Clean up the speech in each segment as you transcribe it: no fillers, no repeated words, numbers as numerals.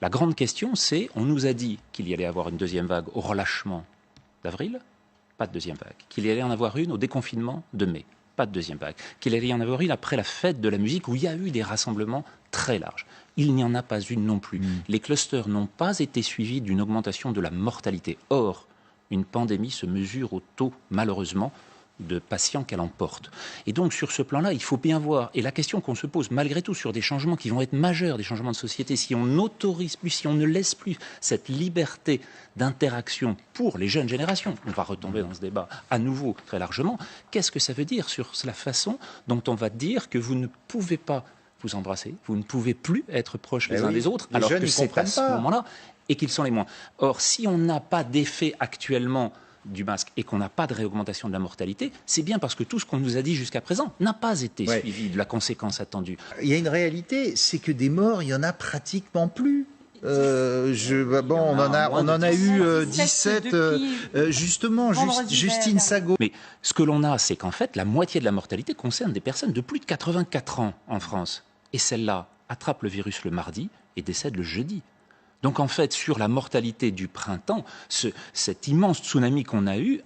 La grande question, c'est, on nous a dit qu'il y allait avoir une deuxième vague au relâchement d'avril, pas de deuxième vague. Qu'il y allait en avoir une au déconfinement de mai, pas de deuxième vague. Qu'il allait y en avoir une après la fête de la musique où il y a eu des rassemblements très larges. Il n'y en a pas une non plus. Les clusters n'ont pas été suivis d'une augmentation de la mortalité. Or, une pandémie se mesure au taux, malheureusement, de patients qu'elle emporte. Et donc, sur ce plan-là, il faut bien voir. Et la question qu'on se pose, malgré tout, sur des changements qui vont être majeurs, des changements de société, si on n'autorise plus, si on ne laisse plus cette liberté d'interaction pour les jeunes générations, on va retomber dans ce débat à nouveau très largement, qu'est-ce que ça veut dire sur la façon dont on va dire que vous ne pouvez pas vous embrasser, vous ne pouvez plus être proches les uns des autres, alors que c'est à ce moment-là, et qu'ils sont les moins. Or, si on n'a pas d'effet actuellement du masque et qu'on n'a pas de réaugmentation de la mortalité, c'est bien parce que tout ce qu'on nous a dit jusqu'à présent n'a pas été suivi de la conséquence attendue. Il y a une réalité, c'est que des morts, il n'y en a pratiquement plus. On en a eu 17, justement, Justine Sago. Mais ce que l'on a, c'est qu'en fait, la moitié de la mortalité concerne des personnes de plus de 84 ans en France. Et celle-là attrape le virus le mardi et décède le jeudi. Donc en fait, sur la mortalité du printemps, cet immense tsunami qu'on a eu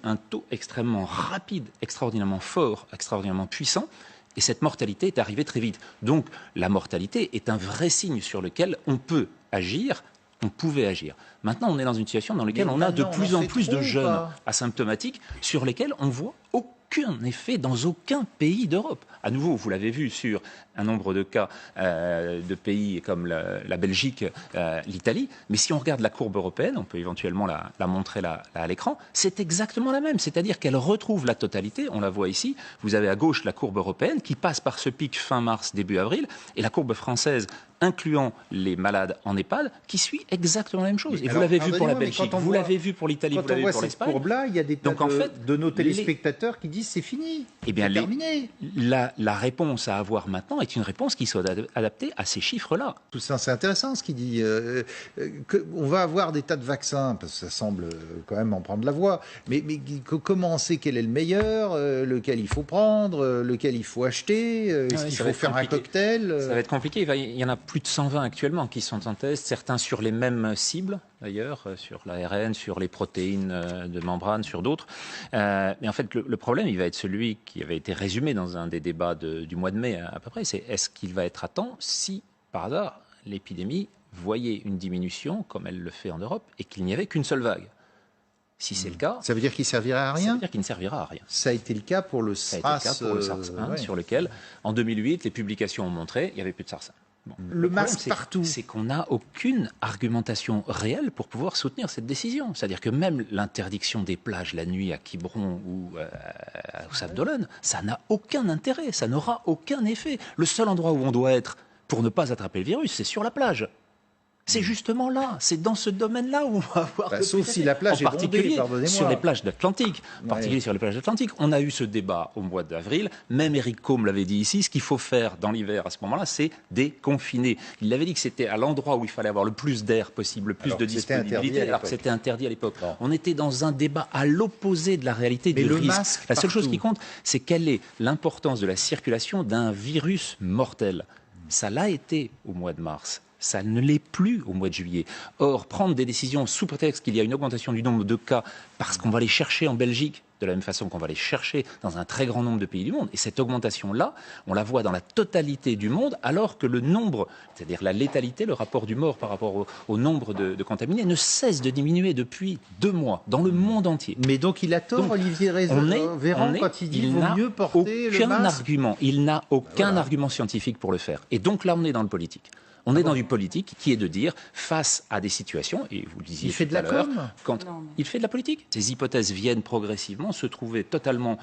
un taux extrêmement rapide, extraordinairement fort, extraordinairement puissant, et cette mortalité est arrivée très vite. Donc la mortalité est un vrai signe sur lequel on peut agir, on pouvait agir. Maintenant, on est dans une situation dans laquelle on a de plus en plus de jeunes asymptomatiques sur lesquels on voit aucun effet dans aucun pays d'Europe. À nouveau, vous l'avez vu sur un nombre de cas de pays comme la Belgique, l'Italie, mais si on regarde la courbe européenne, on peut éventuellement la montrer là à l'écran, c'est exactement la même, c'est-à-dire qu'elle retrouve la totalité, on la voit ici, vous avez à gauche la courbe européenne qui passe par ce pic fin mars, début avril, et la courbe française, incluant les malades en EHPAD, qui suit exactement la même chose. Et vous l'avez vu pour la Belgique, vous l'avez vu pour l'Italie, vous l'avez vu pour l'Espagne. Quand on voit cette courbe-là, il y a des tas de nos téléspectateurs qui disent c'est fini, c'est terminé. La réponse à avoir maintenant est une réponse qui soit adaptée à ces chiffres-là. Tout ça, c'est intéressant ce qu'il dit. On va avoir des tas de vaccins, parce que ça semble quand même en prendre la voie, mais comment on sait quel est le meilleur, lequel il faut prendre, lequel il faut acheter, est-ce qu'il faut faire un cocktail Ça va être compliqué, il y en a plus de 120 actuellement qui sont en test, certains sur les mêmes cibles d'ailleurs, sur l'ARN, sur les protéines de membrane, sur d'autres. Mais en fait, le problème, il va être celui qui avait été résumé dans un des débats du mois de mai à peu près, c'est est-ce qu'il va être à temps si, par hasard, l'épidémie voyait une diminution, comme elle le fait en Europe, et qu'il n'y avait qu'une seule vague. Si c'est le cas... Ça veut dire qu'il ne servira à rien ? Ça veut dire qu'il ne servira à rien. Ça a été le cas pour le SARS. Ça a été le cas pour le SARS-1, sur lequel, en 2008, les publications ont montré qu'il n'y avait plus de SARS-1. Bon. Le masque partout. C'est qu'on n'a aucune argumentation réelle pour pouvoir soutenir cette décision. C'est-à-dire que même l'interdiction des plages la nuit à Quiberon ou au Sable d'Olonne, ça n'a aucun intérêt, ça n'aura aucun effet. Le seul endroit où on doit être pour ne pas attraper le virus, c'est sur la plage. C'est justement là, c'est dans ce domaine-là où on va avoir... sauf si la plage est bondée, pardonnez-moi. Sur les plages d'Atlantique. En particulier sur les plages d'Atlantique. On a eu ce débat au mois d'avril. Même Éric Côme l'avait dit ici. Ce qu'il faut faire dans l'hiver à ce moment-là, c'est déconfiner. Il avait dit que c'était à l'endroit où il fallait avoir le plus d'air possible, le plus de disponibilité, alors que c'était interdit à l'époque. On était dans un débat à l'opposé de la réalité du risque. La seule chose qui compte, c'est quelle est l'importance de la circulation d'un virus mortel. Ça l'a été au mois de mars. Ça ne l'est plus au mois de juillet. Or, prendre des décisions sous prétexte qu'il y a une augmentation du nombre de cas parce qu'on va les chercher en Belgique, de la même façon qu'on va les chercher dans un très grand nombre de pays du monde. Et cette augmentation-là, on la voit dans la totalité du monde, alors que le nombre, c'est-à-dire la létalité, le rapport du mort par rapport au nombre de contaminés, ne cesse de diminuer depuis 2 mois, dans le monde entier. Mais donc il a tort, Olivier Véran, quand il dit qu'il vaut mieux porter le masque. Il n'a aucun argument scientifique pour le faire. Et donc là, on est dans le politique. On est dans du politique qui est de dire, face à des situations, et vous le disiez tout à l'heure, il fait de la politique. Ces hypothèses viennent progressivement se trouver totalement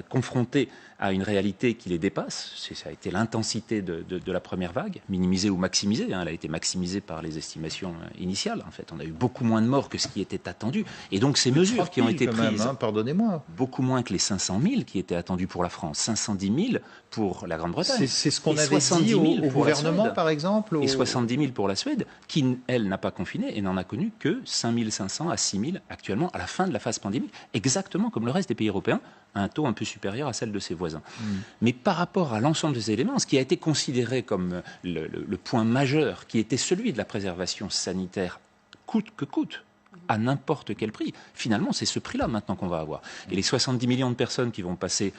confrontées à une réalité qui les dépasse. Ça a été l'intensité de la première vague, minimisée ou maximisée. Elle a été maximisée par les estimations initiales. En fait, on a eu beaucoup moins de morts que ce qui était attendu. Et donc ces mesures qui ont été prises, pardonnez-moi, beaucoup moins que les 500 000 qui étaient attendus pour la France, 510 000 pour la Grande-Bretagne. C'est ce qu'on avait dit au gouvernement, par exemple. exemple Et 70 000 pour la Suède, qui, elle, n'a pas confiné et n'en a connu que 5 500 à 6 000 actuellement à la fin de la phase pandémique, exactement comme le reste des pays européens, à un taux un peu supérieur à celle de ses voisins. Mais par rapport à l'ensemble des éléments, ce qui a été considéré comme le point majeur, qui était celui de la préservation sanitaire coûte que coûte, à n'importe quel prix, finalement, c'est ce prix-là maintenant qu'on va avoir. Et les 70 millions de personnes qui vont passer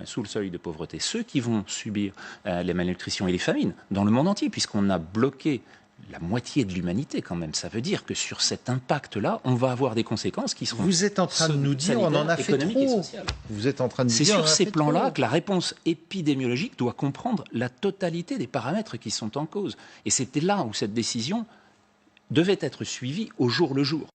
sous le seuil de pauvreté, ceux qui vont subir les malnutritions et les famines dans le monde entier, puisqu'on a bloqué la moitié de l'humanité quand même. Ça veut dire que sur cet impact-là, on va avoir des conséquences qui seront... Vous êtes en train de nous dire on en a fait trop. Vous êtes en train de nous dire c'est sur ces plans-là que la réponse épidémiologique doit comprendre la totalité des paramètres qui sont en cause. Et c'était là où cette décision devait être suivie au jour le jour.